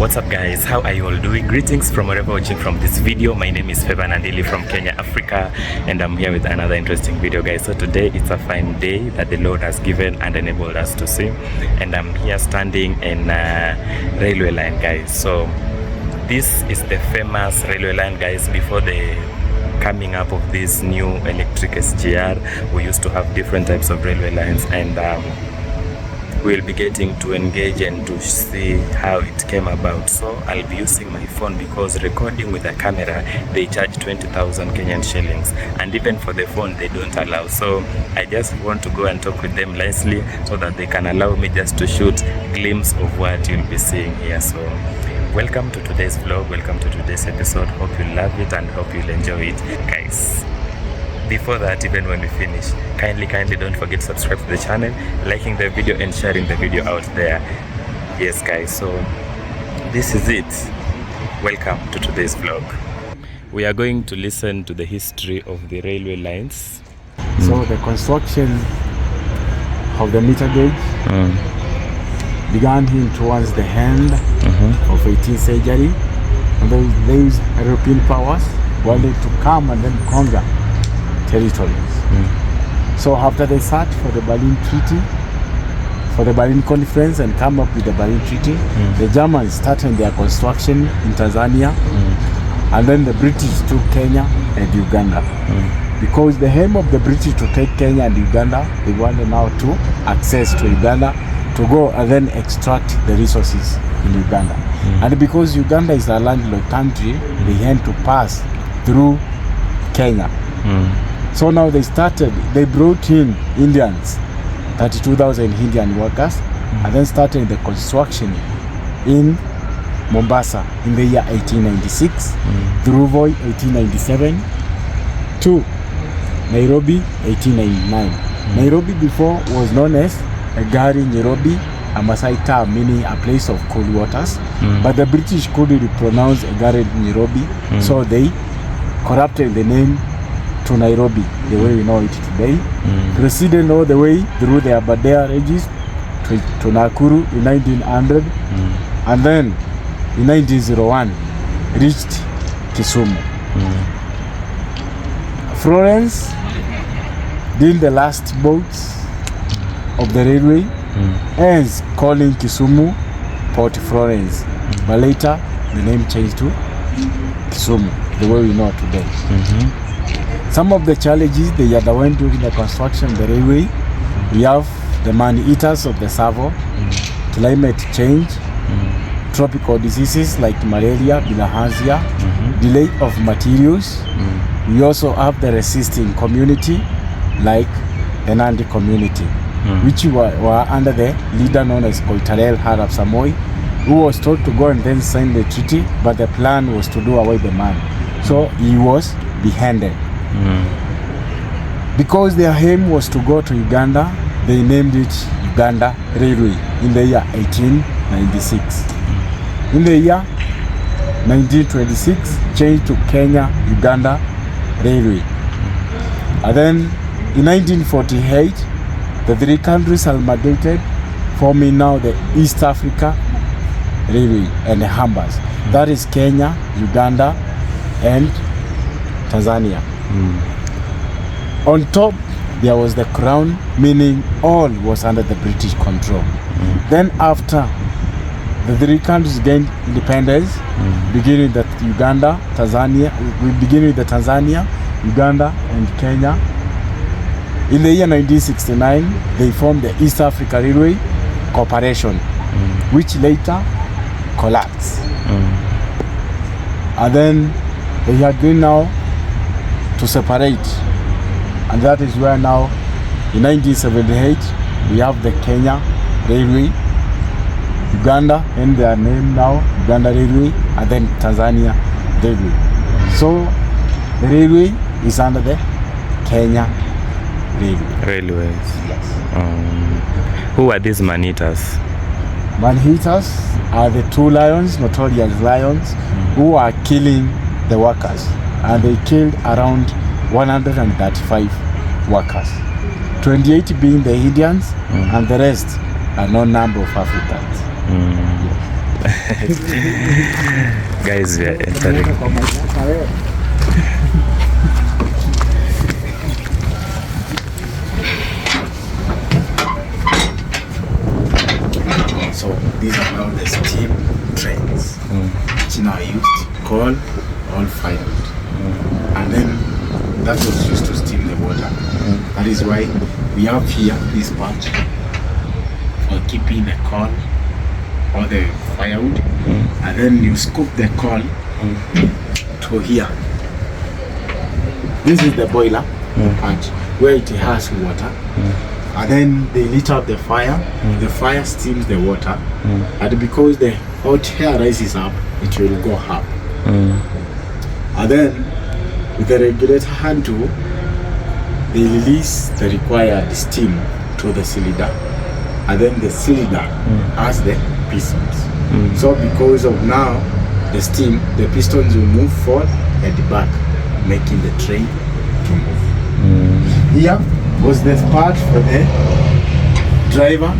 What's up guys, how are you all doing? Greetings from wherever watching from this video. My name is Nandilifavour from Kenya-Africa, and I'm here with another interesting video guys. So today it's a fine day that the Lord has given and enabled us to see, and I'm here standing in railway line guys. So this is the famous railway line guys. Before the coming up of this new electric SGR, we used to have different types of railway lines, and we'll be getting to engage and to see how it came about. So I'll be using my phone because recording with a camera they charge 20,000 Kenyan shillings, and even for the phone they don't allow. So I just want to go and talk with them nicely so that they can allow me just to shoot glimpse of what you'll be seeing here. So welcome to today's vlog, welcome to today's episode. Hope you love it and hope you'll enjoy it guys. Before that, even when we finish, kindly don't forget to subscribe to the channel, liking the video and sharing the video out there. Yes guys, so this is it. Welcome to today's vlog. We are going to listen to the history of the railway lines. So the construction of the meter gauge began here towards the end of 18th century, and those European powers wanted to come and then conquer territories. So after they searched for the Berlin Treaty, for the Berlin Conference, and come up with the Berlin Treaty, the Germans started their construction in Tanzania, and then the British took Kenya and Uganda. Because the aim of the British to take Kenya and Uganda, they wanted now to access to Uganda, to go and then extract the resources in Uganda. And because Uganda is a landlocked country, they had to pass through Kenya. So now they brought in Indians, 32,000 Indian workers, and then started the construction in Mombasa in the year 1896, through Voi 1897, to Nairobi 1899. Nairobi before was known as Gari Nairobi, a Masai term meaning a place of cold waters, but the British couldn't pronounce Gari Nairobi, so they corrupted the name to Nairobi, the way we know it today. Proceeded all the way through the Aberdare Regis to Nakuru in 1900, and then in 1901 reached Kisumu. Florence being the last boats of the railway, hence calling Kisumu Port Florence, but later the name changed to Kisumu, the way we know it today. Some of the challenges they underwent during the construction of the railway, we have the man-eaters of the Savo, climate change, tropical diseases like malaria, bilharzia, delay of materials. We also have the resisting community like the Nandi community, which were under the leader known as Koitalel Arap Samoei, who was told to go and then sign the treaty, but the plan was to do away the man. So he was beheaded. Because their aim was to go to Uganda, they named it Uganda Railway in the year 1896. In the year 1926, changed to Kenya-Uganda Railway. And then in 1948, the three countries amalgamated, forming now the East Africa Railway and the Hambas. That is Kenya, Uganda, and Tanzania. On top there was the crown, meaning all was under the British control. Then after the three countries gained independence, beginning with Uganda, Tanzania, Uganda and Kenya. In the year 1969, they formed the East Africa Railway Corporation, which later collapsed. And then they agreed now to separate, and that is where now in 1978 we have the Kenya Railway, Uganda and their name now Uganda Railway, and then Tanzania Railway. So the railway is under the Kenya Railways. Yes. Who are these man-eaters? Man-eaters are the two lions, notorious lions, who are killing the workers, and they killed around 135 workers, 28 being the Indians, and the rest a known number of Africans. Guys, we are entering. So these are now the steam trains, which now used coal, all fired, and then that was used to steam the water. That is why we have here this part for keeping the coal or the firewood, and then you scoop the coal to here. This is the boiler part where it has water. And then they lit up the fire. The fire steams the water, and because the hot air rises up, it will go up. And then with the regulator hand tool, they release the required steam to the cylinder, and then the cylinder has the pistons. So because of now the steam, the pistons will move forward and back, making the train to move. Here was the part for the driver,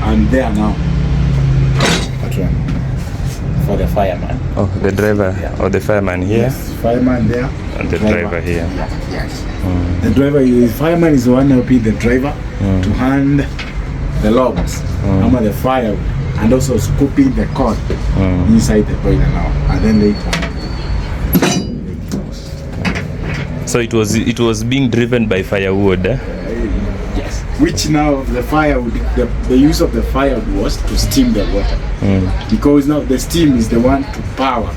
and there now that one for the fireman. Oh, the driver or the fireman here? Yes, fireman there. And the driver here. Yeah, yes. The driver, the fireman is the one helping the driver to hand the logs, hammer the fire, and also scooping the cord inside the boiler now, and then later. So it was being driven by firewood. Yes. Which now the firewood, the use of the firewood was to steam the water, because now the steam is the one to power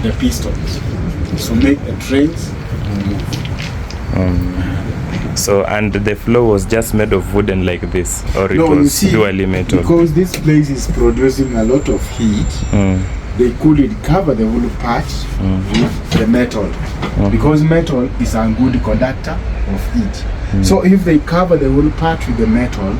the pistons, so make the trains move. So and the floor was just made of wooden like this, or it was purely metal? Because this place is producing a lot of heat, they couldn't cover the whole part with the metal, because metal is a good conductor of heat. So if they cover the whole part with the metal,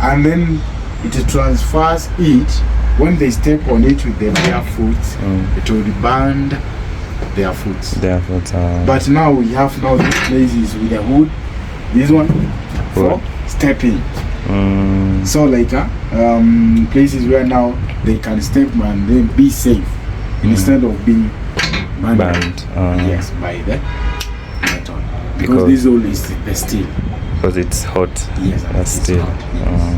and then it transfers heat, when they step on it with their bare foot, it will burn their foot. But now we have these places with the wood, this one for stepping. So like places where now they can step and then be safe instead of being burned. Yes, by the metal. Because this all is the steel. Because it's hot. Yes, that's steel. Yes.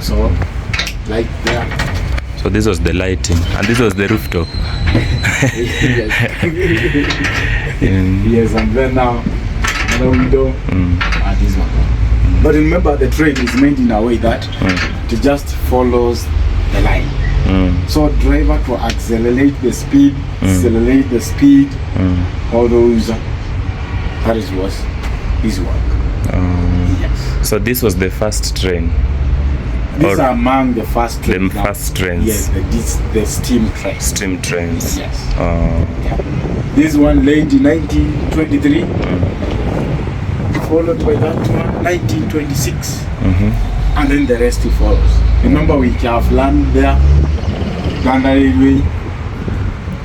So like there. So this was the lighting, and this was the rooftop. Yes, and then now another window and this one. But remember, the train is made in a way that it just follows the line. So driver to accelerate the speed, all those, that is what his work. Yes. So this was the first train? These are among the first trains. The first trains? Yes, the steam trains. Steam trains. Yes. This one laid in 1923, followed by that one 1926, and then the rest follows. Remember, we have land there, Uganda Railway,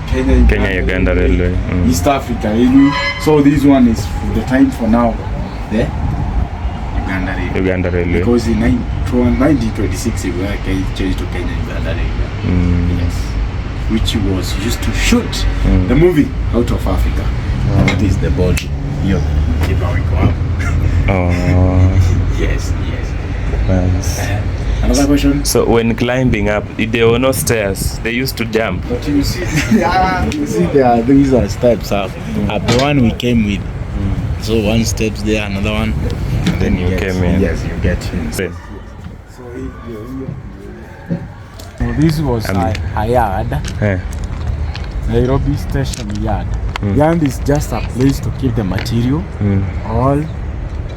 Kenya-Uganda Railway, East Africa Railway. So this one is the time for now, the Uganda Railway. Because in 1926 it was changed to Kenya-Uganda Railway. Yes. Which was used to shoot the movie out of Africa. That is the body. Here, keep on going. Yes. Nice. Another question? So when climbing up, there were no stairs. They used to jump. But you see, these are steps up. The one we came with. So one steps there, another one. And then you came in. Yes, you get in. So this was a yard. Nairobi Station Yard. Yard is just a place to keep the material, all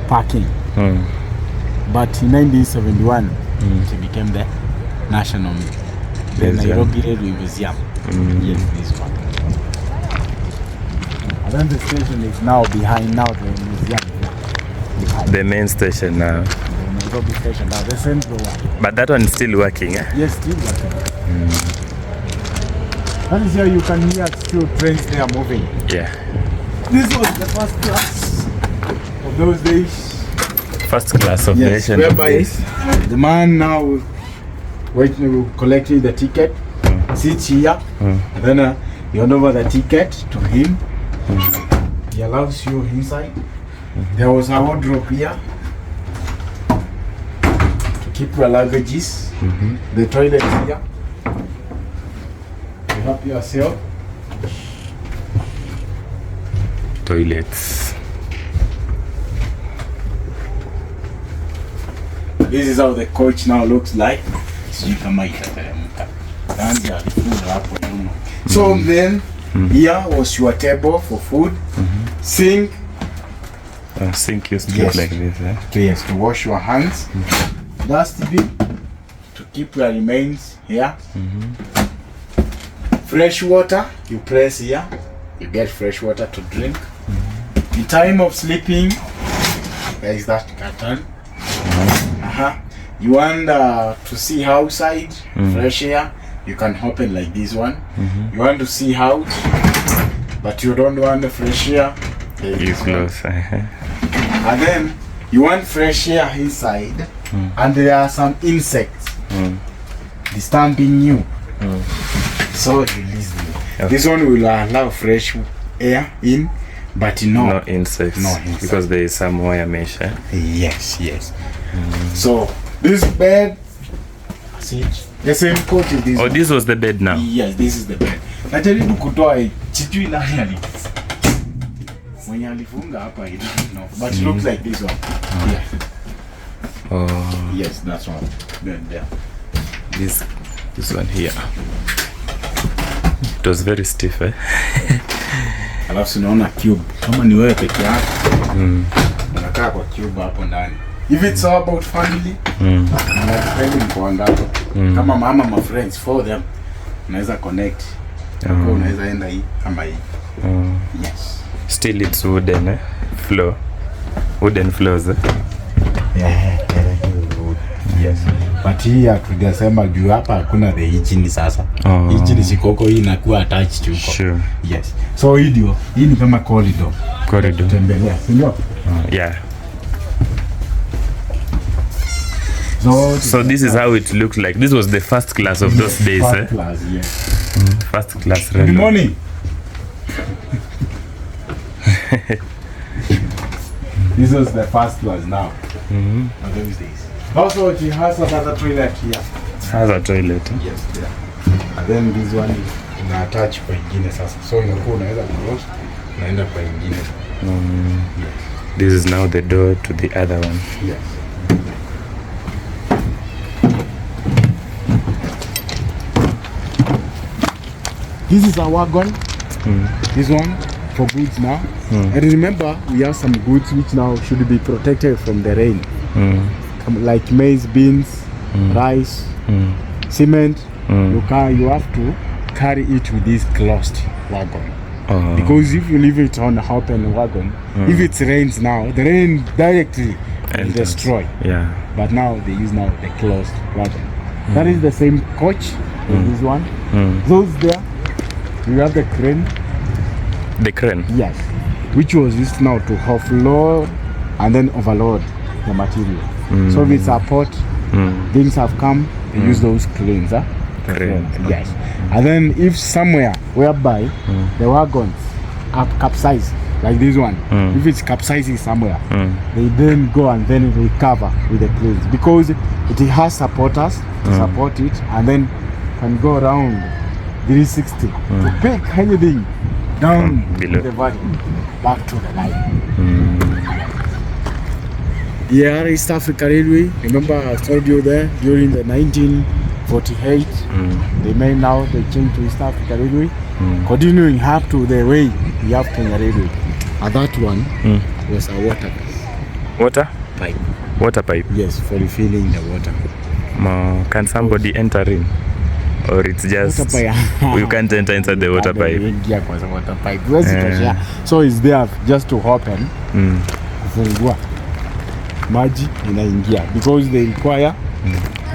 packing. But in 1971, it became the National Nairobi Railway Museum. Yes, this one. And then the station is now behind the museum. The main station now. The Nairobi station now, the central one. But that one is still working, eh? Yes, still working. That is here you can hear still trains there moving. Yeah. This was the first class of those days. First class of nation. Whereby the man now collecting the ticket, sits here, and then you hand over the ticket to him. He allows you inside. There was a wardrobe here to keep your luggages. The toilet here. You help yourself. Toilets. This is how the coach now looks like. So then here was your table for food. Sink. Sink used to look like this, eh? Yes, to wash your hands. Dustbin to keep your remains here. Fresh water, you press here. You get fresh water to drink. The time of sleeping, there is that curtain. You want to see outside, fresh air, you can open like this one. You want to see out, but you don't want the fresh air, you close. And then you want fresh air inside, and there are some insects disturbing you. So release them. Okay. This one will allow fresh air in, but no insects. Because there is some wire mesh. Eh? Yes. So this bed, see, the same coat is this. Oh, this was the bed now. Yes, this is the bed. I tell you, kutoa chitu ina hali. Mwenye alifunga hapa, I don't know, but it looks like this one. Yeah. Oh. Yes, that's one. Then there. This one here. It was very stiff, eh? Alafu sinaona cube. Kama ni wewe peke yako. Unakaa kwa cube hapo ndani. If it's all about family, unapenda mko ngapi? Kama mama ma friends for them, unaweza connect. Kwa unaweza enda hii kama hii. Yes. Still it's wooden, eh? Floor. Wooden floors, eh? Yeah, yes. But hii hatujasema juu hapa hakuna the engine sasa. Engine sikoko hii inakuwa attached huko. Sure. Yes. So hii ni kama corridor. Tembelea, ndio? Yeah. So this is how it looked like. This was the first class of those days, first eh? Class, yes. First class. Good morning. This was the first class now. Of those days. Also, she has another toilet here. Has a toilet. Yes, there. And then this one is attached kwa ingine sasa. So inakuwa unaweza close, unaenda kwa ingine. Yes. This is now the door to the other one. Yes. This is our wagon. This one for goods now. And remember, we have some goods which now should be protected from the rain. Like maize, beans, rice, cement. You have to carry it with this closed wagon. Because if you leave it on the open wagon, if it rains now, the rain directly will destroy. Yeah. But now they use the closed wagon. That is the same coach. This one. Those there. You have the crane. The crane? Yes. Which was used now to offload and then overload the material. So if it's a port, things have come, they use those cranes. Crane. Yes. And then if somewhere whereby the wagons are capsized, like this one, if it's capsizing somewhere, they then go and then recover with the cranes. Because it has supporters to support it and then can go around 360 to pick anything down below the valley back to the line. Yeah, East Africa Railway. Remember I told you there during the 1948 they changed to East Africa Railway. Continuing up to the way we have Kenya Railway. And that one was a water pipe. Water pipe? Yes, for refilling the water. Can somebody enter in? Or it's just you can't enter inside the water pipe. So it's there just to open. Kufungua maji inaingia because they require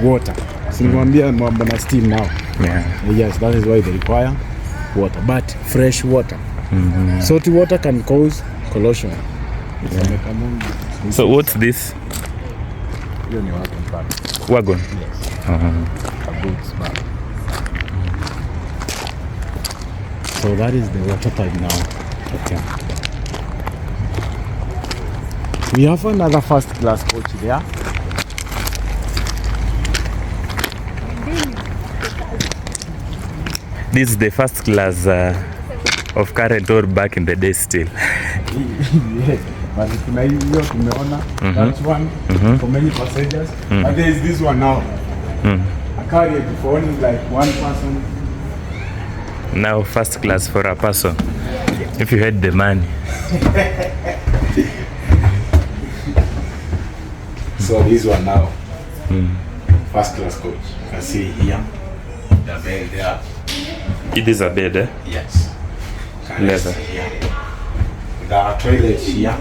water. Singwambia mambo na steam now. Yes, that is why they require water, but fresh water. Salty water can cause corrosion. So what's this? Wagon. Yes. goats back. So that is the water pipe now. Okay. We have another first class coach there. This is the first class of current or back in the day still. Yes, but tumeona that one for many passengers. But there is this one now. A carrier before only like one person. Now first class for a person. If you had the money. So this one now. First class coach. You can see here. The bed there. It is a bed, eh? Yes. Leather. Here. The toilet here.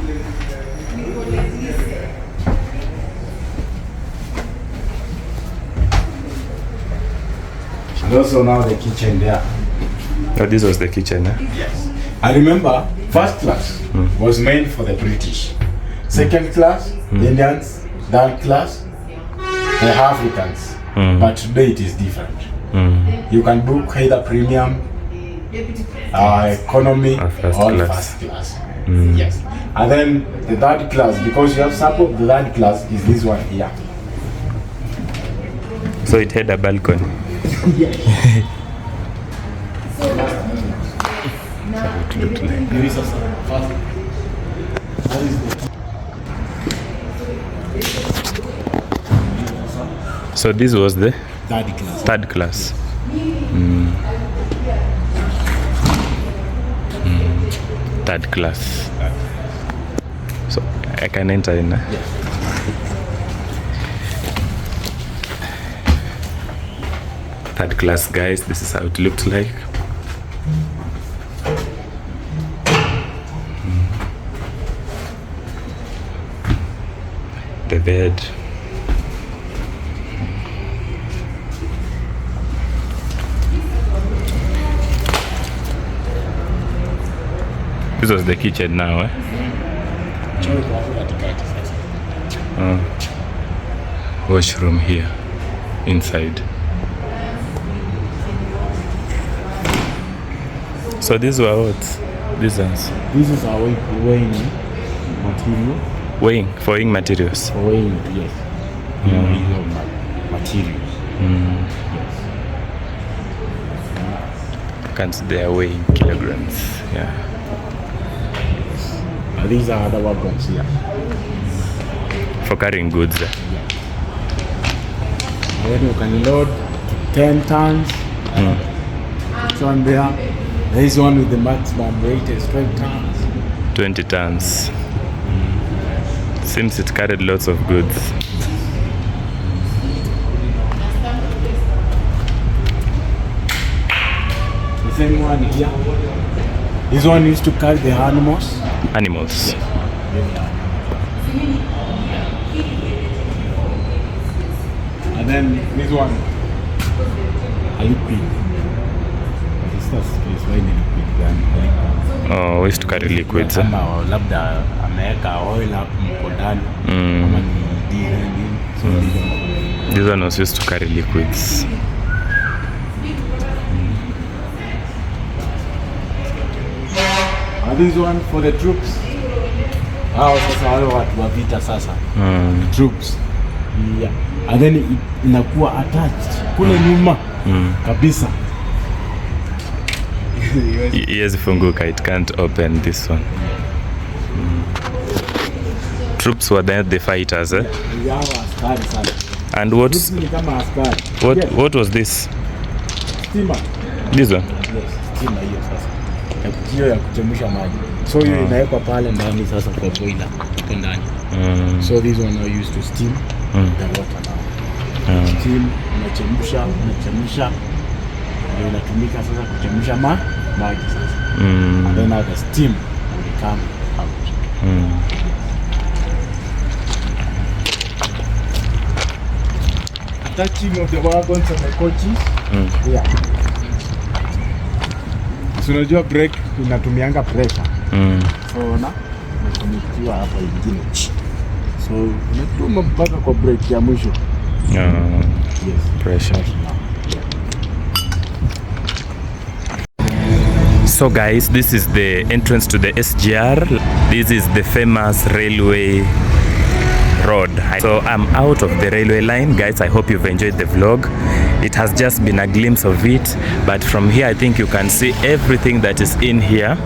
And also now the kitchen there. Oh, this was the kitchen, eh? Yes. I remember first class was meant for the British. Second class, Indians. Third class, the Africans. But today it is different. You can book either premium, economy, or first class. Yes. And then the third class, because you have support, the third class is this one here. So it had a balcony. So this was the third class. Third class. So I can enter in. Third class, guys. This is how it looked like. The bed. This was the kitchen now, eh? Washroom here, inside. So these were what? These ones? This is our weighing material. Weighing materials. Weighing, yes. Materials. Yes. Can't they are weighing kilograms? Yeah. These are other wagons here. For carrying goods. And then you can load 10 tons. This one there. This one with the maximum weight is 20 tons. 20 tons. Seems it carried lots of goods. The same one here. This one used to carry the animals. Animals. And then this one, a liquid. Oh, we used to carry liquids. Labda ameweka oil hapo mko ndani. Kama ni diesel. This one was used to carry liquids. And this one for the troops. Hao sasa wale watu wa vita sasa. Troops. Yeah. And then inakuwa attached kule nyuma kabisa. Yes, funguka, it can't open this one. Troops were the fighters, eh? Yeah, askari sana. And what was this? Steamer. This one? Yes, steamer hiyo sasa. Hiyo ya kuchemsha maji. So hiyo inawekwa pale ndani sasa kwa boiler hapo ndani. So this one are used to steam the water now. Steam unachemsha ndio inatumika sasa kuchemsha maji sasa. And then now the steam will come out. Touching of the wagons and the coaches. Yeah. So unajua brake inatumianga pressure. So unatumia hapa ingine. So unatuma mpaka kwa brake ya mwisho. Yes. Pressure. So guys, this is the entrance to the SGR. This is the famous railway road. So I'm out of the railway line, guys. I hope you've enjoyed the vlog. It has just been a glimpse of it, but from here I think you can see everything that is in here.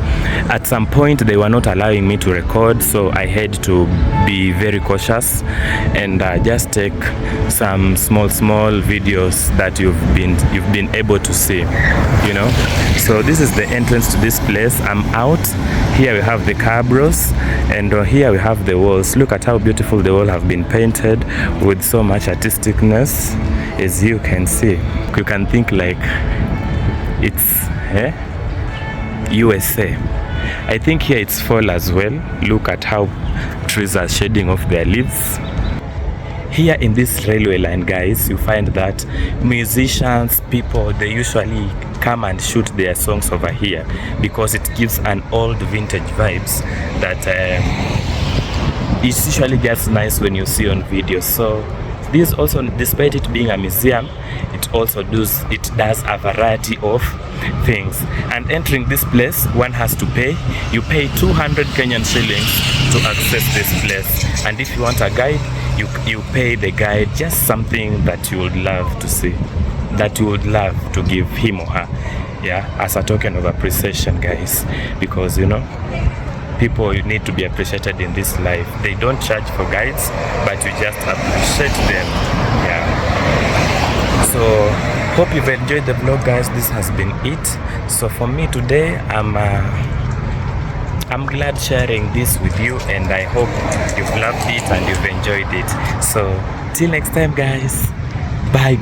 At some point they were not allowing me to record, so I had to be very cautious and just take some small videos that you've been able to see, you know. So this is the entrance to this place. I'm out. Here we have the cabros, and here we have the walls. Look at how beautiful the walls have been painted with so much artisticness. As you can see, you can think like it's USA. I think here it's fall as well. Look at how trees are shedding off their leaves. Here in this railway line, guys, you find that musicians, people, they usually come and shoot their songs over here because it gives an old vintage vibes that it usually gets nice when you see on video. So this also, despite it being a museum, it also does a variety of things. And entering this place, one has to pay. You pay 200 Kenyan shillings to access this place, and if you want a guide, you pay the guide just something that you would love to see, that you would love to give him or her, yeah, as a token of appreciation, guys, because you know, people need to be appreciated in this life. They don't charge for guides, but you just appreciate them. Yeah. So hope you've enjoyed the vlog, guys. This has been it. So for me today, I'm glad sharing this with you, and I hope you've loved it and you've enjoyed it. So till next time, guys. Bye.